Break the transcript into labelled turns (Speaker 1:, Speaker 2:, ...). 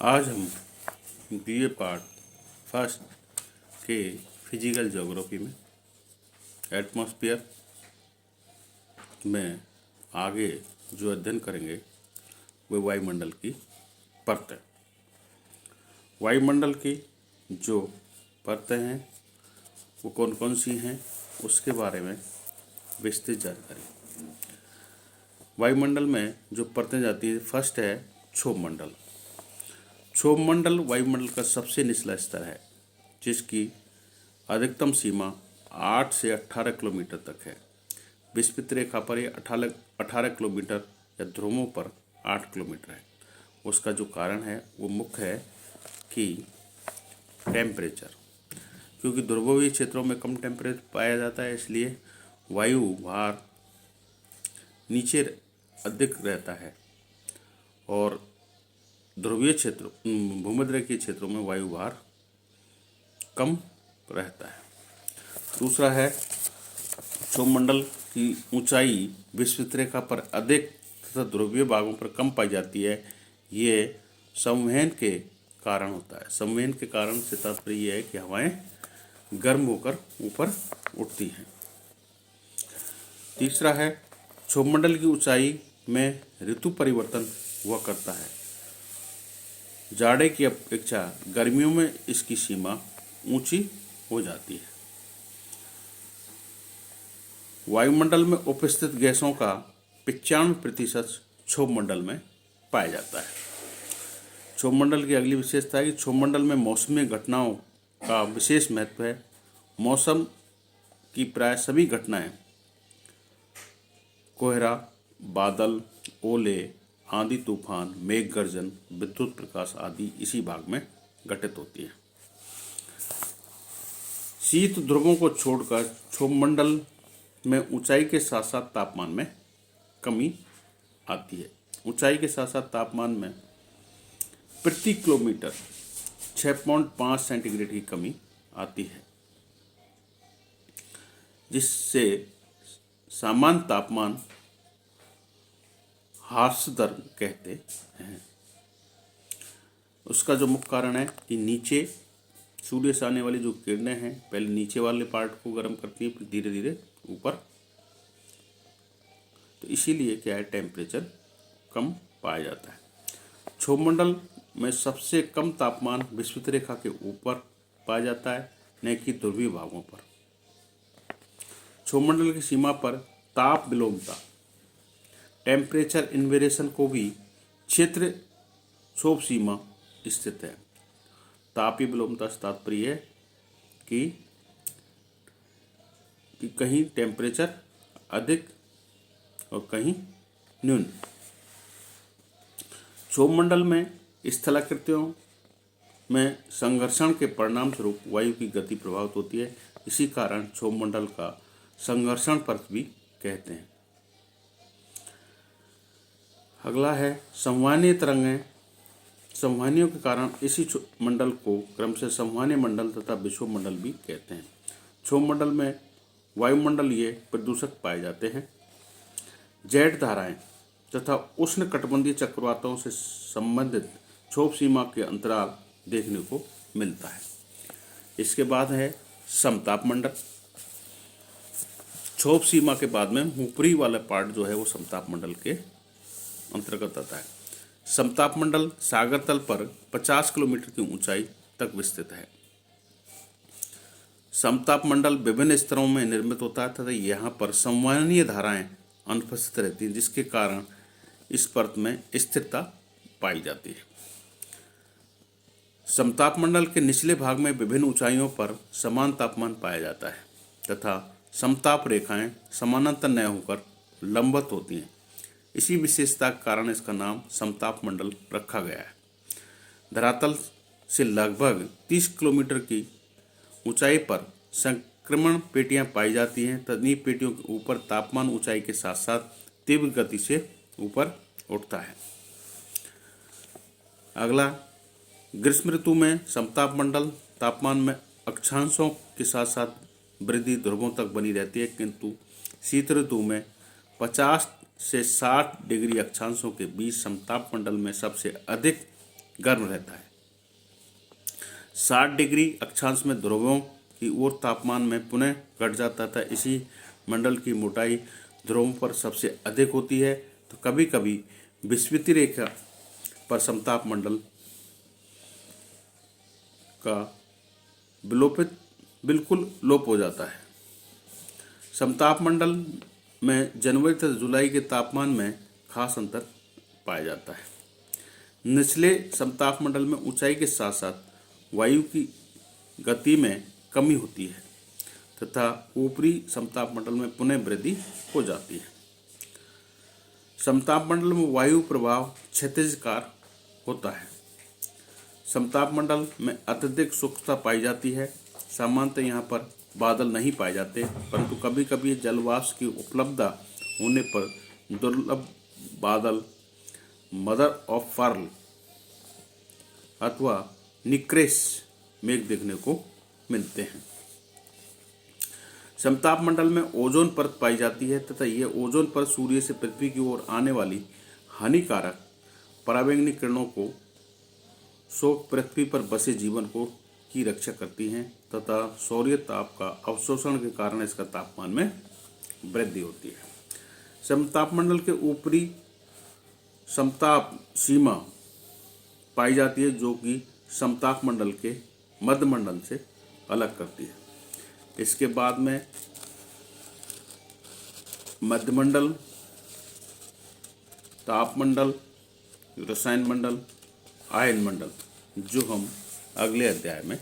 Speaker 1: आज हम BA part first के फिजिकल ज्योग्राफी में एटमॉस्फेयर में आगे जो अध्ययन करेंगे वो वायुमंडल की परतें। वायुमंडल की जो परतें हैं वो कौन कौन सी हैं उसके बारे में विस्तृत जानकारी। वायुमंडल में जो परतें जाती है, फर्स्ट है क्षोभमंडल। क्षोभमंडल वायुमंडल का सबसे निचला स्तर है जिसकी अधिकतम सीमा 8 से 18 किलोमीटर तक है। विषुवत रेखा पर ये 18 किलोमीटर या ध्रुवों पर 8 किलोमीटर है। उसका जो कारण है वो मुख्य है कि टेम्परेचर, क्योंकि ध्रुवीय क्षेत्रों में कम टेम्परेचर पाया जाता है, इसलिए वायु भार नीचे अधिक रहता है और ध्रुवीय क्षेत्र भूमध्यरेखीय क्षेत्रों में वायु भार कम रहता है। दूसरा है क्षोभमंडल की ऊंचाई विषुवत रेखा पर अधिक तथा ध्रुवीय भागों पर कम पाई जाती है। ये संवहन के कारण होता है। संवहन के कारण से तात्पर्य यह है कि हवाएं गर्म होकर ऊपर उठती हैं। तीसरा है क्षोभमंडल की ऊंचाई में ऋतु परिवर्तन हुआ करता है। जाड़े की अपेक्षा गर्मियों में इसकी सीमा ऊंची हो जाती है। वायुमंडल में उपस्थित गैसों का 95% क्षोभमंडल में पाया जाता है। क्षोभमंडल की अगली विशेषता है कि क्षोभमंडल में मौसमी घटनाओं का विशेष महत्व है। मौसम की प्राय सभी घटनाएं कोहरा, बादल, ओले, आंधी तूफान, मेघ गर्जन, विद्युत प्रकाश आदि इसी भाग में घटित होती है। शीत ध्रुवों को छोड़कर क्षोभमंडल में ऊंचाई के साथ साथ तापमान में कमी आती है। ऊंचाई के साथ साथ तापमान में प्रति किलोमीटर 6.5 सेंटीग्रेड की कमी आती है, जिससे सामान्य तापमान हार्श दर कहते हैं। उसका जो मुख्य कारण है कि नीचे सूर्य से आने वाली जो किरणें हैं पहले नीचे वाले पार्ट को गर्म करती हैं, फिर धीरे धीरे ऊपर, तो इसीलिए क्या है टेम्परेचर कम पाया जाता है। क्षोभमंडल में सबसे कम तापमान विषुवत रेखा के ऊपर पाया जाता है, न कि ध्रुवीय भागों पर। क्षोभमंडल की सीमा पर ताप विलोमता टेम्परेचर इनवेरिएशन को भी क्षेत्र क्षोभ सीमा स्थित है। तापीय विलोमता से तात्पर्य है कि कहीं टेम्परेचर अधिक और कहीं न्यून। क्षोभमंडल में स्थलाकृतियों में संघर्षण के परिणाम स्वरूप वायु की गति प्रभावित होती है। इसी कारण क्षोभमंडल का संघर्षण पर्त भी कहते हैं। अगला है संवहनीय तरंगें। संवहनियों के कारण इसी मंडल को क्रमशः संवहनीय मंडल तथा विक्षोभ मंडल भी कहते हैं। क्षोभमंडल में वायुमंडलीय प्रदूषक पाए जाते हैं। जेट धाराएं तथा उष्णकटिबंधीय चक्रवातों से संबंधित क्षोभ सीमा के अंतराल देखने को मिलता है। इसके बाद है समताप मंडल। क्षोभ सीमा के बाद में ऊपरी वाला पार्ट जो है वो समताप मंडल के अंतर्गत आता है। समताप मंडल सागर तल पर 50 किलोमीटर की ऊंचाई तक विस्तृत है। समताप मंडल विभिन्न स्तरों में निर्मित होता है तथा यहाँ पर संवहनीय धाराएं अनुपस्थित रहती हैं, जिसके कारण इस परत में स्थिरता पाई जाती है। समताप मंडल के निचले भाग में विभिन्न ऊंचाइयों पर समान तापमान पाया जाता है तथा समताप रेखाएं समानांतर न होकर लंबवत होती हैं। इसी विशेषता के कारण इसका नाम समताप मंडल रखा गया है। धरातल से लगभग 30 किलोमीटर की ऊंचाई पर संक्रमण पेटियां पाई जाती हैं तथा इन पेटियों के ऊपर तापमान ऊंचाई के साथ साथ तीव्र गति से ऊपर उठता है। अगला ग्रीष्म ऋतु में समताप मंडल तापमान में अक्षांशों के साथ साथ वृद्धि ध्रुवों तक बनी रहती है, किंतु शीत ऋतु में 50 से 60 डिग्री अक्षांशों के बीच समताप मंडल में सबसे अधिक गर्म रहता है। 60 डिग्री अक्षांश में ध्रुवों की ओर तापमान में पुनः घट जाता था। इसी मंडल की मोटाई ध्रुवों पर सबसे अधिक होती है। तो कभी कभी विषुवतीय रेखा पर समताप मंडल का विलोपित बिल्कुल लोप हो जाता है। समताप मंडल में जनवरी तथा जुलाई के तापमान में खास अंतर पाया जाता है। निचले समताप मंडल में ऊंचाई के साथ साथ वायु की गति में कमी होती है तथा ऊपरी समताप मंडल में पुनः वृद्धि हो जाती है। समताप मंडल में वायु प्रभाव क्षैतिजकार होता है। समताप मंडल में अत्यधिक शुष्कता पाई जाती है। सामान्यतः यहाँ पर बादल नहीं पाए जाते, परंतु कभी कभी जलवाष्प की उपलब्धता होने पर दुर्लभ बादल मदर ऑफ पर्ल अथवा निक्रेस मेघ देखने को मिलते हैं। समताप मंडल में ओजोन परत पाई जाती है तथा यह ओजोन परत सूर्य से पृथ्वी की ओर आने वाली हानिकारक पराबैंगनी किरणों को सोख पृथ्वी पर बसे जीवन को की रक्षा करती हैं तथा सौर्य ताप का अवशोषण के कारण इसका तापमान में वृद्धि होती है। समताप मंडल के ऊपरी समताप सीमा पाई जाती है जो कि समताप मंडल के मध्य मंडल से अलग करती है। इसके बाद में मध्यमंडल, तापमंडल, रसायन मंडल, आयन मंडल, जो हम अगले अध्याय में